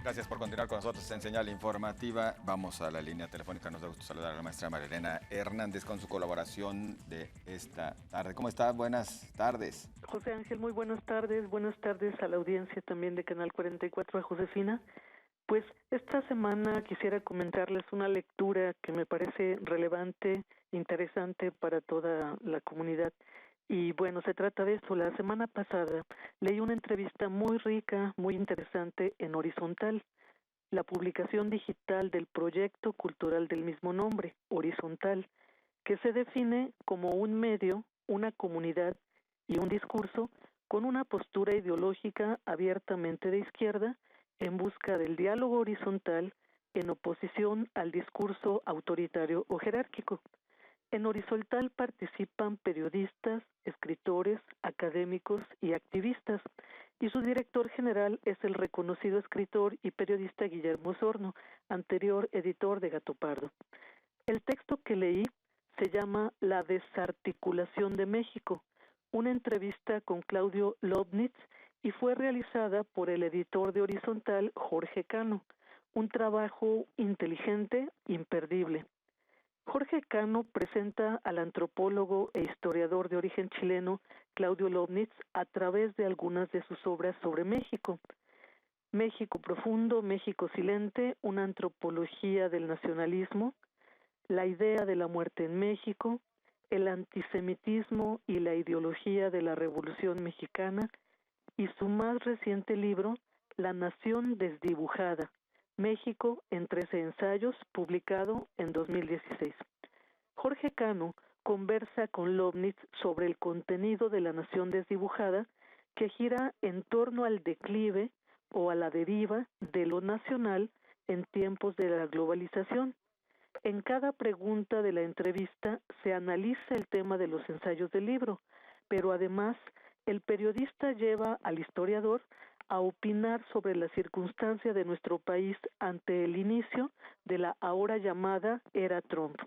Gracias por continuar con nosotros en Señal Informativa. Vamos a la línea telefónica. Nos da gusto saludar a la maestra María Elena Hernández con su colaboración de esta tarde. ¿Cómo está? Buenas tardes. José Ángel, muy buenas tardes. Buenas tardes a la audiencia también de Canal 44, a Josefina. Pues esta semana quisiera comentarles una lectura que me parece relevante, interesante para toda la comunidad. Y bueno, se trata de eso. La semana pasada leí una entrevista muy rica, muy interesante en Horizontal, la publicación digital del proyecto cultural del mismo nombre, Horizontal, que se define como un medio, una comunidad y un discurso con una postura ideológica abiertamente de izquierda en busca del diálogo horizontal en oposición al discurso autoritario o jerárquico. En Horizontal participan periodistas, escritores, académicos y activistas, y su director general es el reconocido escritor y periodista Guillermo Osorno, anterior editor de Gato Pardo. El texto que leí se llama La desarticulación de México, una entrevista con Claudio Lobnitz, y fue realizada por el editor de Horizontal, Jorge Cano, un trabajo inteligente, imperdible. Jorge Cano presenta al antropólogo e historiador de origen chileno Claudio Lobnitz a través de algunas de sus obras sobre México. México profundo, México silente, una antropología del nacionalismo, la idea de la muerte en México, el antisemitismo y la ideología de la Revolución Mexicana, y su más reciente libro, La Nación Desdibujada, México en 13 ensayos, publicado en 2016. Jorge Cano conversa con Lobnitz sobre el contenido de La Nación Desdibujada, que gira en torno al declive o a la deriva de lo nacional en tiempos de la globalización. En cada pregunta de la entrevista se analiza el tema de los ensayos del libro, pero además el periodista lleva al historiador a opinar sobre la circunstancia de nuestro país ante el inicio de la ahora llamada era Trump.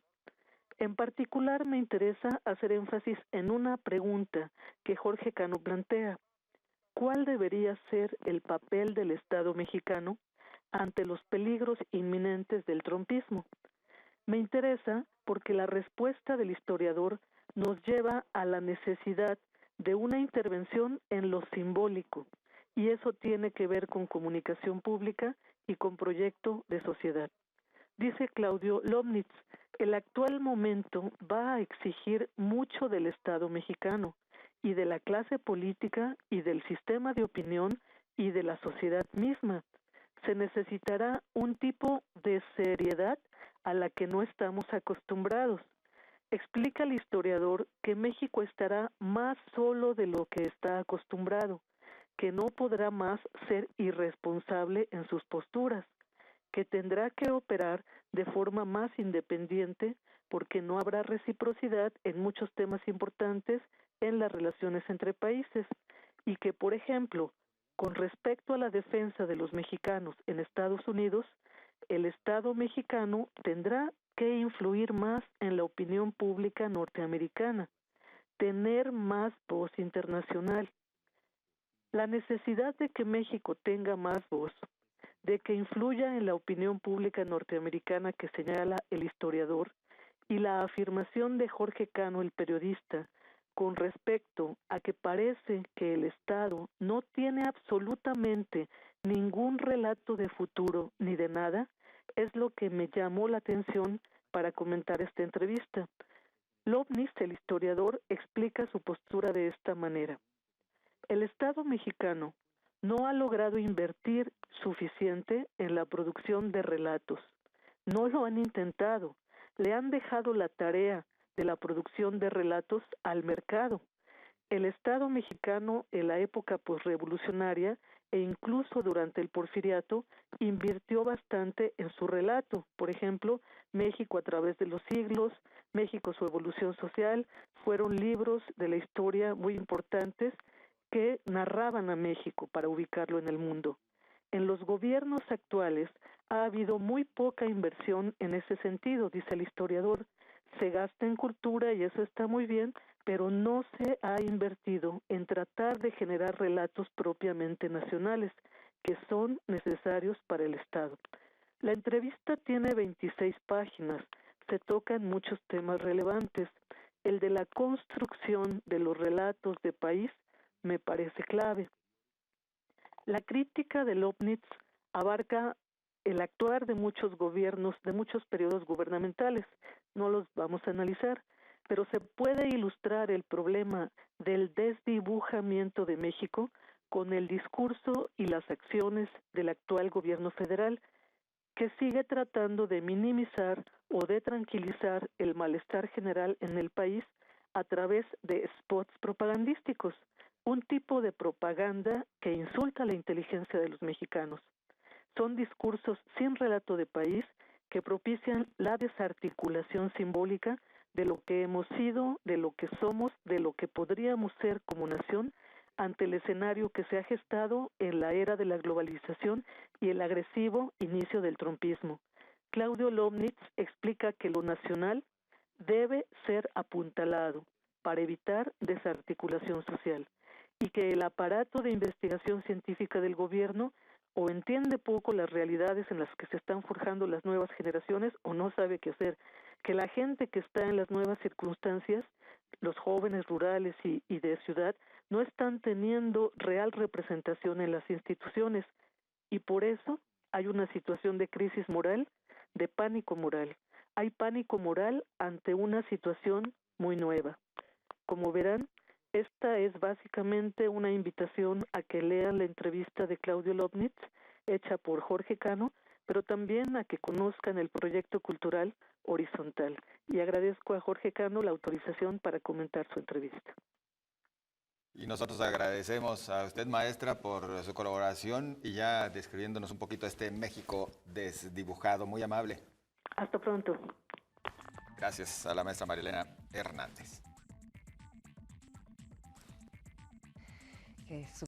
En particular me interesa hacer énfasis en una pregunta que Jorge Cano plantea: ¿cuál debería ser el papel del Estado mexicano ante los peligros inminentes del trumpismo? Me interesa porque la respuesta del historiador nos lleva a la necesidad de una intervención en lo simbólico, y eso tiene que ver con comunicación pública y con proyecto de sociedad. Dice Claudio Lobnitz, el actual momento va a exigir mucho del Estado mexicano y de la clase política y del sistema de opinión y de la sociedad misma. Se necesitará un tipo de seriedad a la que no estamos acostumbrados. Explica el historiador que México estará más solo de lo que está acostumbrado, que no podrá más ser irresponsable en sus posturas, que tendrá que operar de forma más independiente porque no habrá reciprocidad en muchos temas importantes en las relaciones entre países, y que, por ejemplo, con respecto a la defensa de los mexicanos en Estados Unidos, el Estado mexicano tendrá que influir más en la opinión pública norteamericana, tener más voz internacional. La necesidad de que México tenga más voz, de que influya en la opinión pública norteamericana que señala el historiador, y la afirmación de Jorge Cano, el periodista, con respecto a que parece que el Estado no tiene absolutamente ningún relato de futuro ni de nada, es lo que me llamó la atención para comentar esta entrevista. Lobnitz, el historiador, explica su postura de esta manera: el Estado mexicano no ha logrado invertir suficiente en la producción de relatos. No lo han intentado. Le han dejado la tarea de la producción de relatos al mercado. El Estado mexicano en la época posrevolucionaria e incluso durante el Porfiriato invirtió bastante en su relato. Por ejemplo, México a través de los siglos, México su evolución social, fueron libros de la historia muy importantes que narraban a México para ubicarlo en el mundo. En los gobiernos actuales ha habido muy poca inversión en ese sentido, dice el historiador. Se gasta en cultura y eso está muy bien, pero no se ha invertido en tratar de generar relatos propiamente nacionales, que son necesarios para el Estado. La entrevista tiene 26 páginas, se tocan muchos temas relevantes. El de la construcción de los relatos de país me parece clave. La crítica de Lobnitz abarca el actuar de muchos gobiernos, de muchos periodos gubernamentales. No los vamos a analizar, pero se puede ilustrar el problema del desdibujamiento de México con el discurso y las acciones del actual gobierno federal, que sigue tratando de minimizar o de tranquilizar el malestar general en el país a través de spots propagandísticos, un tipo de propaganda que insulta la inteligencia de los mexicanos. Son discursos sin relato de país que propician la desarticulación simbólica de lo que hemos sido, de lo que somos, de lo que podríamos ser como nación ante el escenario que se ha gestado en la era de la globalización y el agresivo inicio del trumpismo. Claudio Lobnitz explica que lo nacional debe ser apuntalado para evitar desarticulación social y que el aparato de investigación científica del gobierno o entiende poco las realidades en las que se están forjando las nuevas generaciones o no sabe qué hacer, que la gente que está en las nuevas circunstancias, los jóvenes rurales y de ciudad, no están teniendo real representación en las instituciones y por eso hay una situación de crisis moral, de pánico moral. Hay pánico moral ante una situación muy nueva. Como verán, esta es básicamente una invitación a que lean la entrevista de Claudio Lobnitz, hecha por Jorge Cano, pero también a que conozcan el proyecto cultural Horizontal. Y agradezco a Jorge Cano la autorización para comentar su entrevista. Y nosotros agradecemos a usted, maestra, por su colaboración y ya describiéndonos un poquito este México desdibujado. Muy amable. Hasta pronto. Gracias a la maestra Marilena Hernández.